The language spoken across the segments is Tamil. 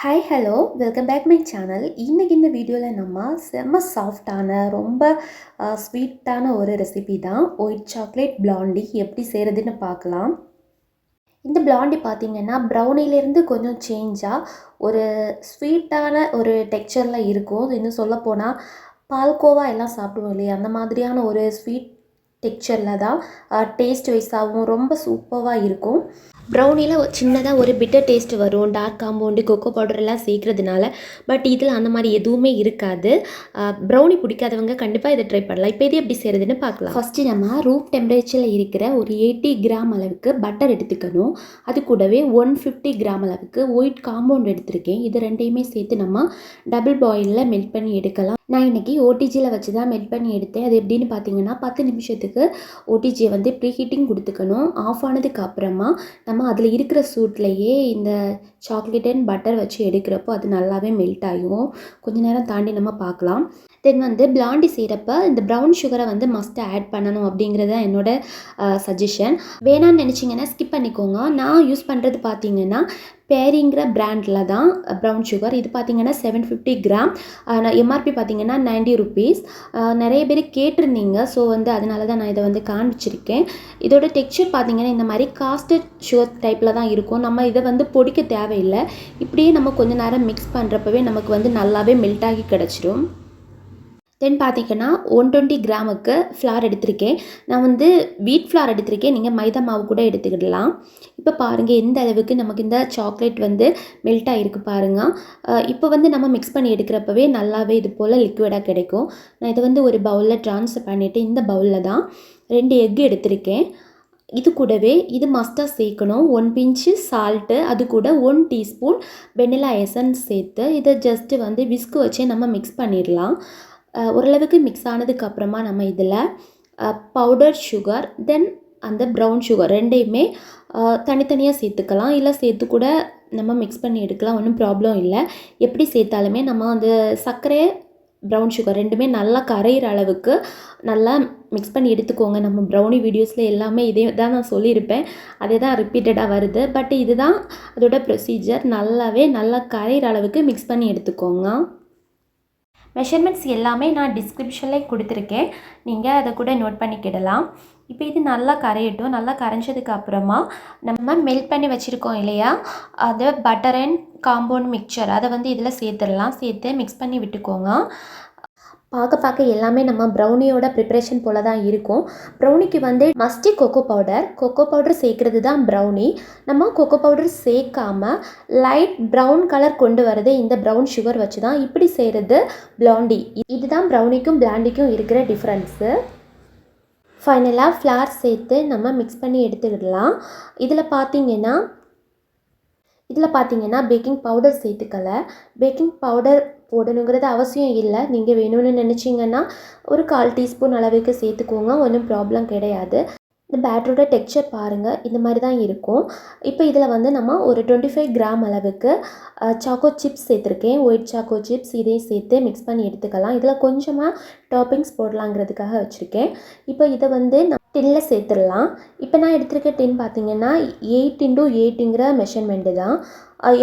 Hi hello welcome back my channel. இன்றைக்கி இந்த வீடியோவில் நம்ம செம்ம சாஃப்டான ரொம்ப ஸ்வீட்டான ஒரு ரெசிபி தான் ஒயிட் சாக்லேட் பிளாண்டி எப்படி செய்கிறதுன்னு பார்க்கலாம். இந்த பிளாண்டி பார்த்திங்கன்னா ப்ரௌனிலேருந்து கொஞ்சம் சேஞ்சாக ஒரு ஸ்வீட்டான ஒரு டெக்ஸ்சரில் இருக்கும். இன்னும் சொல்லப்போனால் பால்கோவா எல்லாம் சாப்பிடுவோம் இல்லையா, அந்த மாதிரியான ஒரு ஸ்வீட் டெக்ஸ்சரில் தான் டேஸ்ட் வைஸாகவும் ரொம்ப சூப்பராக இருக்கும். ப்ரௌனியில் சின்னதாக ஒரு பிட்டர் டேஸ்ட் வரும், டார்க் காம்பவுண்டு கொக்கோ பவுடர்லாம் சேர்க்குறதுனால. பட் இதில் அந்த மாதிரி எதுவுமே இருக்காது. ப்ரௌனி பிடிக்காதவங்க கண்டிப்பாக இதை ட்ரை பண்ணலாம். இப்போ இது எப்படி செய்கிறதுன்னு பார்க்கலாம். ஃபஸ்ட்டு நம்ம ரூம் டெம்பரேச்சரில் இருக்கிற ஒரு 80 கிராம் அளவுக்கு பட்டர் எடுத்துக்கணும். அது கூடவே 150 கிராம் அளவுக்கு ஒயிட் காம்பவுண்ட் எடுத்திருக்கேன். இது ரெண்டையுமே சேர்த்து நம்ம டபுள் பாயிலில் மெல்ட் பண்ணி எடுக்கலாம். நான் இன்றைக்கி ஓடிஜியில் வச்சு தான் மெல்ட் பண்ணி எடுத்தேன். அது எப்படின்னு பார்த்தீங்கன்னா 10 நிமிஷத்துக்கு ஓடிஜியை வந்து ப்ரீ ஹீட்டிங் கொடுத்துக்கணும். ஆஃப் ஆனதுக்கு அப்புறமா நம்ம அதில் இருக்கிற சூட்லேயே இந்த சாக்லேட் அண்ட் பட்டர் வச்சு எடுக்கிறப்போ அது நல்லாவே மெல்ட் ஆகும். கொஞ்சம் நேரம் தாண்டி நம்ம பார்க்கலாம். தென் வந்து பிளாண்டி செய்கிறப்ப இந்த ப்ரௌன் சுகரை வந்து மஸ்ட்டு ஆட் பண்ணணும் அப்படிங்கிறது தான் என்னோட சஜஷன். வேணான்னு நினச்சிங்கன்னா ஸ்கிப் பண்ணிக்கோங்க. நான் யூஸ் பண்ணுறது பார்த்திங்கன்னா பேரிங்கிற பிராண்டில் தான் ப்ரௌன் சுகர். இது பார்த்திங்கன்னா 750 கிராம். எம்ஆர்பி பார்த்திங்கன்னா 90 ருபீஸ். நிறைய பேர் கேட்டிருந்தீங்க, ஸோ வந்து அதனால தான் நான் இதை வந்து காண்பிச்சிருக்கேன். இதோட டெக்ஸ்சர் பார்த்திங்கன்னா இந்த மாதிரி காஸ்டட் சுகர் டைப்பில் தான் இருக்கும். நம்ம இதை வந்து பொடிக்க தேவையில்லை. இப்படியே நம்ம கொஞ்சம் நேரம் மிக்ஸ் பண்ணுறப்பவே நமக்கு வந்து நல்லாவே மெல்ட் ஆகி கிடச்சிரும். தென் பார்த்திங்கன்னா 120 கிராமுக்கு ஃப்ளார் எடுத்திருக்கேன். நான் வந்து வீட் ஃப்ளார் எடுத்திருக்கேன். நீங்கள் மைதா மாவு கூட எடுத்துக்கிடலாம். இப்போ பாருங்கள் எந்த அளவுக்கு நமக்கு இந்த சாக்லேட் வந்து மெல்ட் ஆகிருக்கு பாருங்கள். இப்போ வந்து நம்ம மிக்ஸ் பண்ணி எடுக்கிறப்பவே நல்லாவே இது போல் லிக்விடாக கிடைக்கும். நான் இதை வந்து ஒரு பவுலில் ட்ரான்ஸ்ஃபர் பண்ணிவிட்டு இந்த பவுலில் தான் 2 எக் எடுத்திருக்கேன். இது கூடவே இது மஸ்ட்டாக சேர்க்கணும் 1 பிஞ்சு சால்ட்டு, அது கூட 1 டீஸ்பூன் வெனிலா எசன்ஸ் சேர்த்து இதை ஜஸ்ட்டு வந்து விஸ்கு வச்சே நம்ம மிக்ஸ் பண்ணிடலாம். ஓரளவுக்கு மிக்ஸ் ஆனதுக்கப்புறமா நம்ம இதில் பவுடர் சுகர் தென் அந்த ப்ரௌன் சுகர் ரெண்டையுமே தனித்தனியாக சேர்த்துக்கலாம். இல்லை சேர்த்து கூட நம்ம மிக்ஸ் பண்ணி எடுக்கலாம், ஒன்றும் ப்ராப்ளம் இல்லை. எப்படி சேர்த்தாலுமே நம்ம அந்த சர்க்கரை ப்ரௌன் சுகர் ரெண்டுமே நல்லா கரையிற அளவுக்கு நல்லா மிக்ஸ் பண்ணி எடுத்துக்கோங்க. நம்ம ப்ரௌனி வீடியோஸில் எல்லாமே இதே தான் நான் சொல்லியிருப்பேன், அதே தான் ரிப்பீட்டடாக வருது. பட் இதுதான் அதோட ப்ரொசீஜர். நல்லா கரையிற அளவுக்கு மிக்ஸ் பண்ணி எடுத்துக்கோங்க. மெஷர்மெண்ட்ஸ் எல்லாமே நான் டிஸ்கிரிப்ஷனில் கொடுத்துருக்கேன், நீங்கள் அதை கூட நோட் பண்ணிக்கிடலாம். இப்போ இது நல்லா கரையட்டும். நல்லா கரைஞ்சதுக்கு அப்புறமா நம்ம மெல்ட் பண்ணி வச்சுருக்கோம் இல்லையா, அதை பட்டர் அண்ட் காம்பவுண்ட் மிக்சர் அதை வந்து இதில் சேர்த்துடலாம். சேர்த்து மிக்ஸ் பண்ணி விட்டுக்கோங்க. பார்க்க எல்லாமே நம்ம ப்ரௌனியோட ப்ரிப்ரேஷன் போல் தான் இருக்கும். ப்ரௌனிக்கு வந்து மஸ்டி கொக்கோ பவுடர் சேர்க்குறது தான் ப்ரௌனி. நம்ம கொக்கோ பவுடர் சேர்க்காமல் லைட் ப்ரௌன் கலர் கொண்டு வரது இந்த ப்ரௌன் சுகர் வச்சு தான். இப்படி செய்கிறது பிளாண்டி. இதுதான் ப்ரௌனிக்கும் பிளாண்டிக்கும் இருக்கிற டிஃப்ரென்ஸு. ஃபைனலாக ஃப்ளார் சேர்த்து நம்ம மிக்ஸ் பண்ணி எடுத்துக்கிடலாம். இதில் பார்த்தீங்கன்னா பேக்கிங் பவுடர் சேர்த்துக்கல. பேக்கிங் பவுடர் போடணுங்கிறது அவசியம் இல்லை. நீங்கள் வேணும்னு நினச்சிங்கன்னா ஒரு 1/4 டீஸ்பூன் அளவுக்கு சேர்த்துக்கோங்க, ஒன்றும் ப்ராப்ளம் கிடையாது. இந்த பேட்டரோட டெக்ஸ்சர் பாருங்கள், இந்த மாதிரி தான் இருக்கும். இப்போ இதில் வந்து நம்ம ஒரு 25 கிராம் அளவுக்கு சாக்கோ சிப்ஸ் சேர்த்துருக்கேன், ஒயிட் சாக்கோ சிப்ஸ். இதையும் சேர்த்து மிக்ஸ் பண்ணி எடுத்துக்கலாம். இதில் கொஞ்சமாக டாப்பிங்ஸ் போடலாங்கிறதுக்காக வச்சுருக்கேன். இப்போ இதை வந்து டின்னில் சேர்த்துடலாம். இப்போ நான் எடுத்துருக்க டின் பார்த்திங்கன்னா 8x8ங்கிற மெஷர்மெண்ட்டு தான்.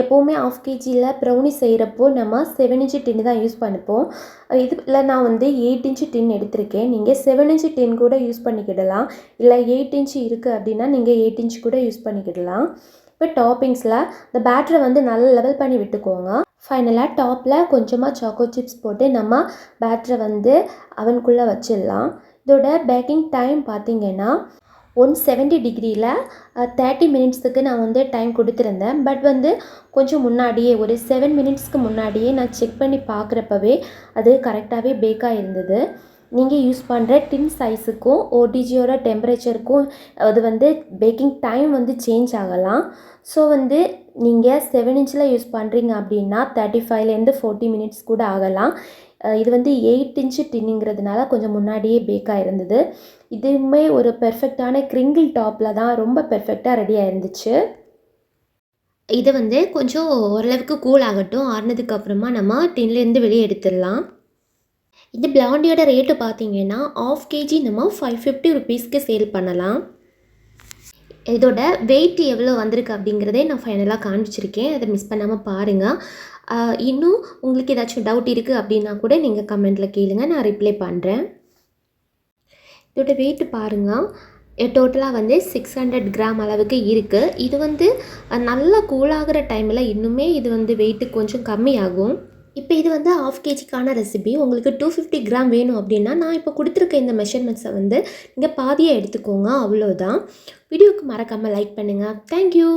எப்போவுமே 1/2 kgயில் ப்ரௌனி செய்கிறப்போ நம்ம 7 இன்ச்சு டின்னு தான் யூஸ் பண்ணிப்போம். இதில் நான் வந்து 8 இன்ச்சு டின் எடுத்திருக்கேன். நீங்கள் 7 இன்ச்சு டின் கூட யூஸ் பண்ணிக்கிடலாம். இல்லை 8 இன்ச்சு இருக்குது அப்படின்னா நீங்கள் 8 இன்ச்சு கூட யூஸ் பண்ணிக்கிடலாம். இப்போ டாப்பிங்ஸில் இந்த பேட்டரை வந்து நல்லா லெவல் பண்ணி விட்டுக்கோங்க. ஃபைனலாக டாப்பில் கொஞ்சமாக சாக்கோ சிப்ஸ் போட்டு நம்ம பேட்டரை வந்து அவனுக்குள்ளே வச்சிடலாம். இதோட பேக்கிங் டைம் பார்த்திங்கன்னா 170 டிகிரியில் 30 மினிட்ஸுக்கு நான் வந்து டைம் கொடுத்துருந்தேன். பட் வந்து கொஞ்சம் முன்னாடியே ஒரு 7 மினிட்ஸ்க்கு முன்னாடியே நான் செக் பண்ணி பார்க்குறப்பவே அது கரெக்டாகவே பேக்காக இருந்தது. நீங்கள் யூஸ் பண்ணுற டின் சைஸுக்கும் ஓடிஜியோட டெம்பரேச்சருக்கும் அது வந்து பேக்கிங் டைம் வந்து சேஞ்ச் ஆகலாம். ஸோ வந்து நீங்கள் 7 இன்ச்சில் யூஸ் பண்ணுறீங்க அப்படின்னா 35லேருந்து 40 மினிட்ஸ் கூட ஆகலாம். இது வந்து 8 இன்ச்சு டின்னுங்கிறதுனால கொஞ்சம் முன்னாடியே பேக்காக இருந்தது. இதுவுமே ஒரு பெர்ஃபெக்டான கிரிங்கிள் டாப்பில் தான் ரொம்ப பெர்ஃபெக்டாக ரெடியாக இருந்துச்சு. இதை வந்து கொஞ்சம் ஓரளவுக்கு கூல் ஆகட்டும். ஆறுனதுக்கப்புறமா நம்ம டின்லேருந்து வெளியே எடுத்துடலாம். இந்த பிளாண்டியோட ரேட்டு பார்த்திங்கன்னா 1/2 kg நம்ம 550 ருபீஸ்க்கு சேல் பண்ணலாம். இதோட வெயிட் எவ்வளோ வந்திருக்கு அப்படிங்கிறதே நான் ஃபைனலாக காண்பிச்சிருக்கேன். அதை மிஸ் பண்ணாமல் பாருங்கள். இன்னும் உங்களுக்கு ஏதாச்சும் டவுட் இருக்குது அப்படின்னா கூட நீங்கள் கமெண்ட்டில் கேளுங்க, நான் ரிப்ளை பண்ணுறேன். இதோட வெயிட் பாருங்கள், டோட்டலாக வந்து 600 கிராம் அளவுக்கு இருக்குது. இது வந்து நல்லா கூலாகிற டைமில் இன்னுமே இது வந்து வெயிட்டு கொஞ்சம் கம்மியாகும். இப்போ இது வந்து 1/2 kgக்கான ரெசிபி. உங்களுக்கு 250 கிராம் வேணும் அப்படின்னா நான் இப்போ கொடுத்துருக்க இந்த மெஷர்மெண்ட்ஸை வந்து நீங்கள் பாதியாக எடுத்துக்கோங்க, அவ்வளோதான். வீடியோவுக்கு மறக்காமல் லைக் பண்ணுங்கள். தேங்க்யூ.